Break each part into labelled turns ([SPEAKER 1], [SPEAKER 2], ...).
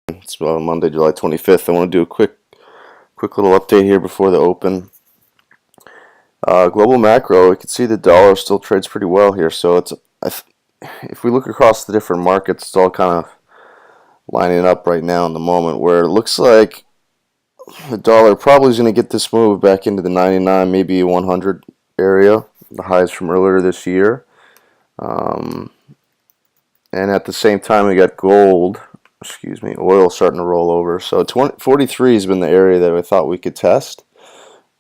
[SPEAKER 1] It's Monday, July 25th. I want to do a quick little update here before the open. Global macro, we can see the dollar still trades pretty well here. So if we look across the different markets, it's all kind of lining up right now in the moment where it looks like the dollar probably is going to get this move back into the 99, maybe 100 area, the highs from earlier this year. And at the same time, we got oil starting to roll over. So 43 has been the area that I thought we could test.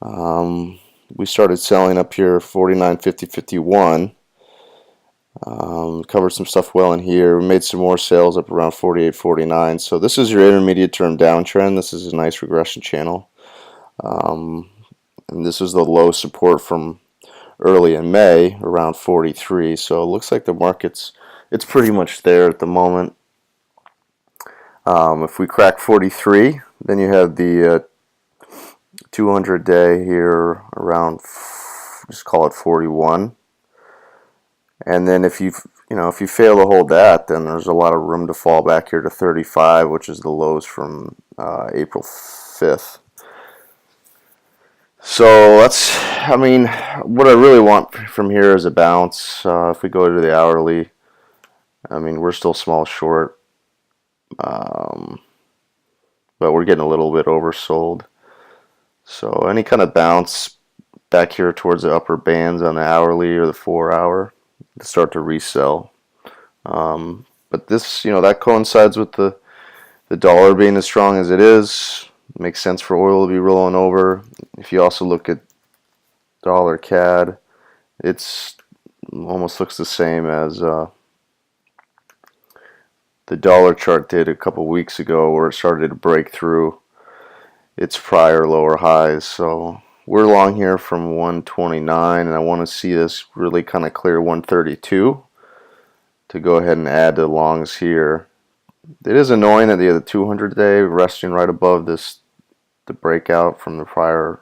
[SPEAKER 1] We started selling up here 49, 50, 51. Covered some stuff well in here. We made some more sales up around 48, 49. So this is your intermediate term downtrend. This is a nice regression channel. And this is the low support from early in May around 43. So it looks like the market's pretty much there at the moment. If we crack 43, then you have the 200 day here around, just call it 41. And then if you fail to hold that, then there's a lot of room to fall back here to 35, which is the lows from April 5th. So what I really want from here is a bounce. If we go to the hourly, we're still small short, but we're getting a little bit oversold. So any kind of bounce back here towards the upper bands on the hourly or the 4 hour to start to resell. But this, that coincides with the dollar being as strong as it is. It makes sense for oil to be rolling over. If you also look at dollar CAD, it's almost looks the same as the dollar chart did a couple weeks ago, where it started to break through its prior lower highs. So we're long here from 129, and I want to see this really kind of clear 132 to go ahead and add the longs here. It is annoying that the 200 day resting right above the breakout from the prior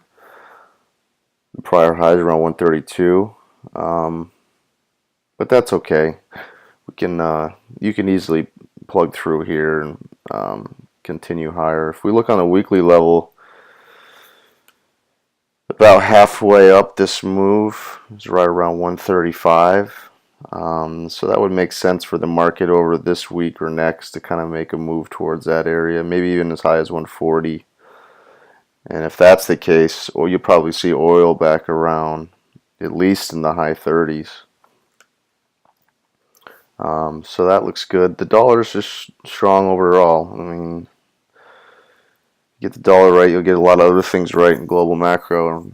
[SPEAKER 1] highs around 132, but that's okay. You can easily plug through here and continue higher. If we look on a weekly level, about halfway up this move is right around 135. So that would make sense for the market over this week or next to kind of make a move towards that area, maybe even as high as 140. And if that's the case, you'll probably see oil back around at least in the high 30s. So that looks good. The dollar is just strong overall. Get the dollar right, you'll get a lot of other things right in global macro,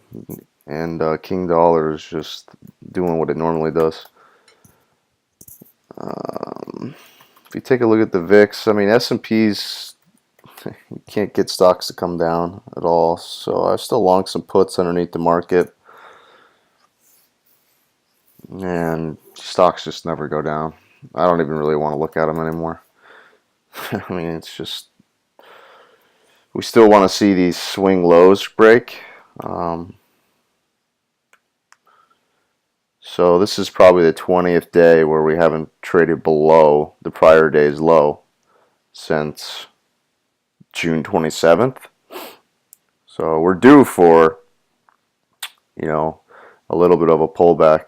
[SPEAKER 1] and King Dollar is just doing what it normally does. If you take a look at the VIX, S&P's, you can't get stocks to come down at all, so I still long some puts underneath the market, and stocks just never go down. I don't even really want to look at them anymore. It's just, we still want to see these swing lows break. So this is probably the 20th day where we haven't traded below the prior day's low since June 27th. So we're due for, a little bit of a pullback.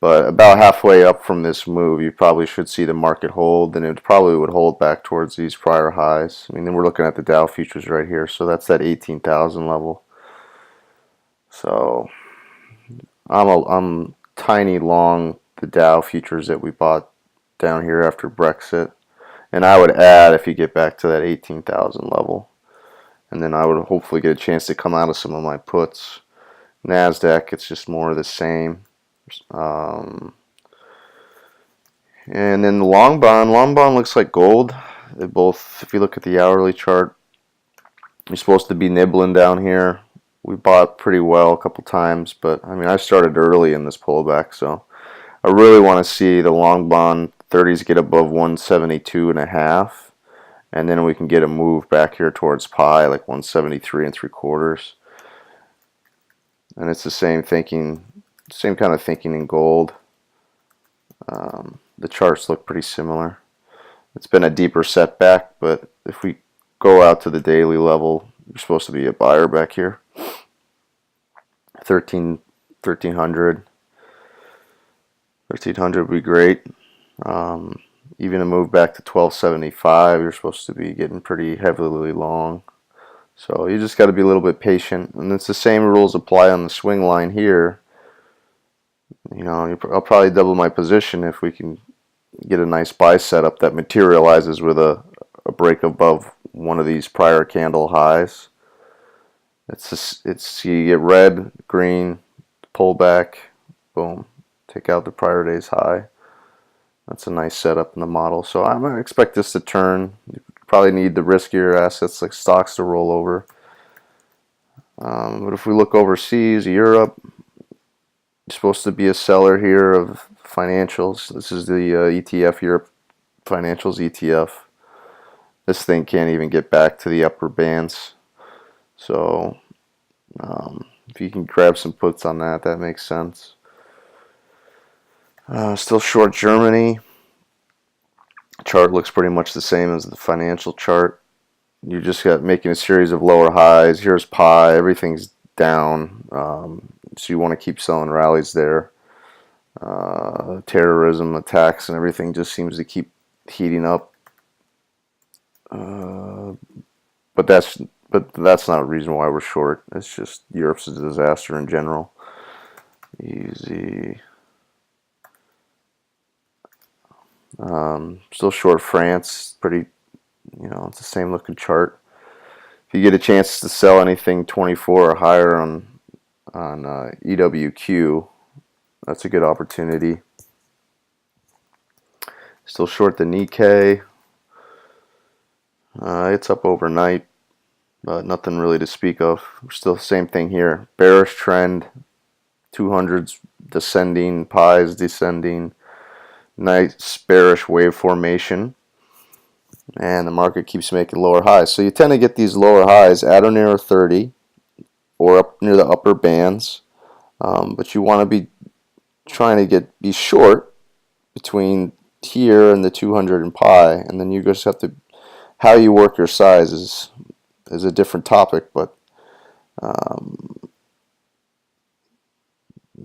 [SPEAKER 1] But about halfway up from this move, you probably should see the market hold, and it probably would hold back towards these prior highs. Then we're looking at the Dow futures right here, so that's that 18,000 level. So I'm tiny long the Dow futures that we bought down here after Brexit, and I would add if you get back to that 18,000 level, and then I would hopefully get a chance to come out of some of my puts. NASDAQ, it's just more of the same. And then the long bond looks like gold. They both, if you look at the hourly chart, you're supposed to be nibbling down here. We bought pretty well a couple times, but I started early in this pullback, so I really want to see the long bond 30s get above 172.5, and then we can get a move back here towards pi, like 173 3/4. And it's the same kind of thinking in gold. The charts look pretty similar. It's been a deeper setback, but if we go out to the daily level, you're supposed to be a buyer back here. 1300 would be great. Even a move back to 1275, you're supposed to be getting pretty heavily long. So you just got to be a little bit patient, and it's the same rules apply on the swing line here. You know, I'll probably double my position if we can get a nice buy setup that materializes with a break above one of these prior candle highs. It's you get red, green, pull back, boom, take out the prior day's high. That's a nice setup in the model. So I'm going to expect this to turn. You probably need the riskier assets like stocks to roll over. But if we look overseas, Europe, you're supposed to be a seller here of financials. This is the ETF, Europe Financials ETF. This thing can't even get back to the upper bands. So if you can grab some puts on that, that makes sense. Still short Germany. Chart looks pretty much the same as the financial chart. You just got making a series of lower highs. Here's pi. Everything's down. So you want to keep selling rallies there. Terrorism attacks and everything just seems to keep heating up. But that's not a reason why we're short. It's just Europe's a disaster in general. Easy. Still short France. Pretty, it's the same looking chart. If you get a chance to sell anything 24 or higher on EWQ, that's a good opportunity. Still short the Nikkei. It's up overnight, but nothing really to speak of. We're still the same thing here. Bearish trend, 200s descending, pies descending. Nice bearish wave formation, and the market keeps making lower highs. So you tend to get these lower highs at or near 30 or up near the upper bands, but you want to be trying to be short between here and the 200 and pi, and then you just have to, how you work your size is a different topic, but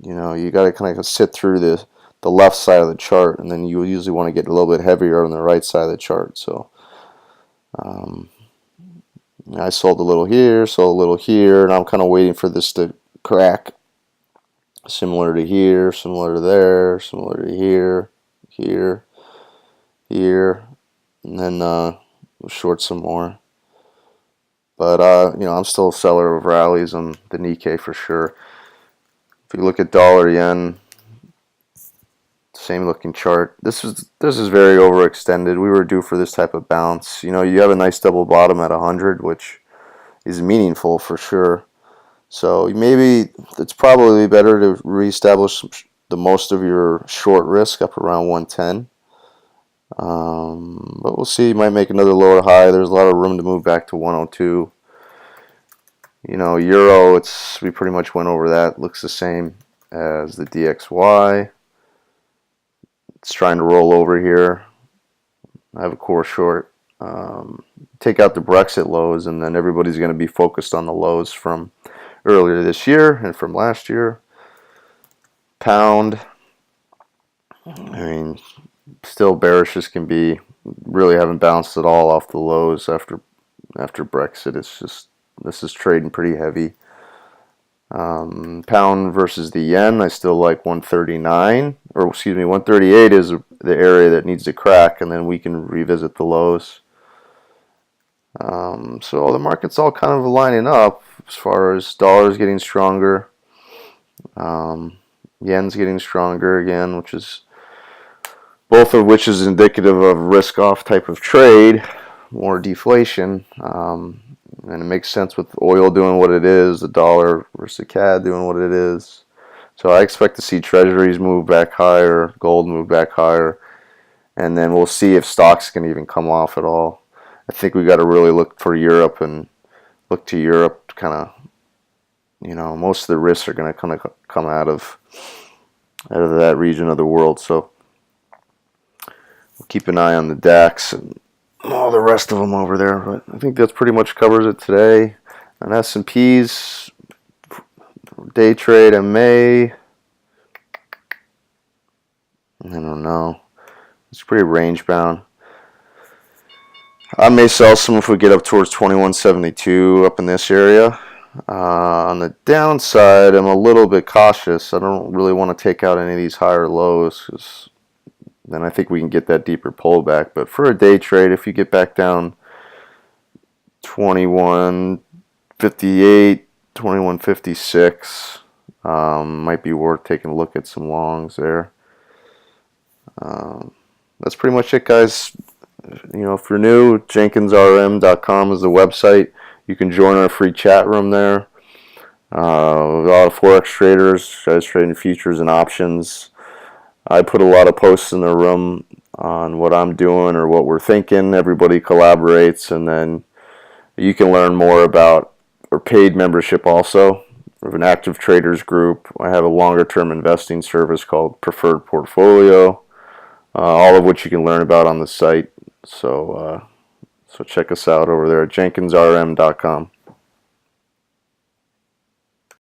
[SPEAKER 1] you got to kind of sit through the left side of the chart, and then you usually want to get a little bit heavier on the right side of the chart. So I sold a little here, sold a little here, and I'm kind of waiting for this to crack. Similar to here, similar to there, similar to here, here, here, and then we'll short some more. But I'm still a seller of rallies on the Nikkei for sure. If you look at dollar yen, same looking chart. This is very overextended. We were due for this type of bounce. You have a nice double bottom at 100, which is meaningful for sure. So maybe it's probably better to reestablish the most of your short risk up around 110. But we'll see. You might make another lower high. There's a lot of room to move back to 102. Euro, we pretty much went over that. Looks the same as the DXY. It's trying to roll over here. I have a core short. Take out the Brexit lows, and then everybody's going to be focused on the lows from earlier this year and from last year. Pound, still bearish as can be. Really haven't bounced at all off the lows after Brexit. This is trading pretty heavy. Pound versus the yen, I still like 139, or excuse me, 138 is the area that needs to crack, and then we can revisit the lows. So the market's all kind of lining up as far as dollars getting stronger, yen's getting stronger again, both of which is indicative of risk-off type of trade, more deflation. And it makes sense with oil doing what it is, the dollar versus the CAD doing what it is. So I expect to see treasuries move back higher, gold move back higher, and then we'll see if stocks can even come off at all. I think we got to really look for Europe and look to Europe to kind of, most of the risks are going to kind of come out of that region of the world. So we'll keep an eye on the DAX and all the rest of them over there. But I think that's pretty much covers it today. And S&Ps day trade in May. I don't know. It's pretty range bound. I may sell some if we get up towards 2172 up in this area. On the downside, I'm a little bit cautious. I don't really want to take out any of these higher lows because then I think we can get that deeper pullback. But for a day trade, if you get back down 2158, 2156, might be worth taking a look at some longs there. That's pretty much it, guys. You know, if you're new, jenkinsrm.com is the website. You can join our free chat room there. A lot of Forex traders, guys trading futures and options. I put a lot of posts in the room on what I'm doing or what we're thinking. Everybody collaborates, and then you can learn more about our paid membership also. We have an active traders group. I have a longer term investing service called Preferred Portfolio, all of which you can learn about on the site. So check us out over there at jenkinsrm.com.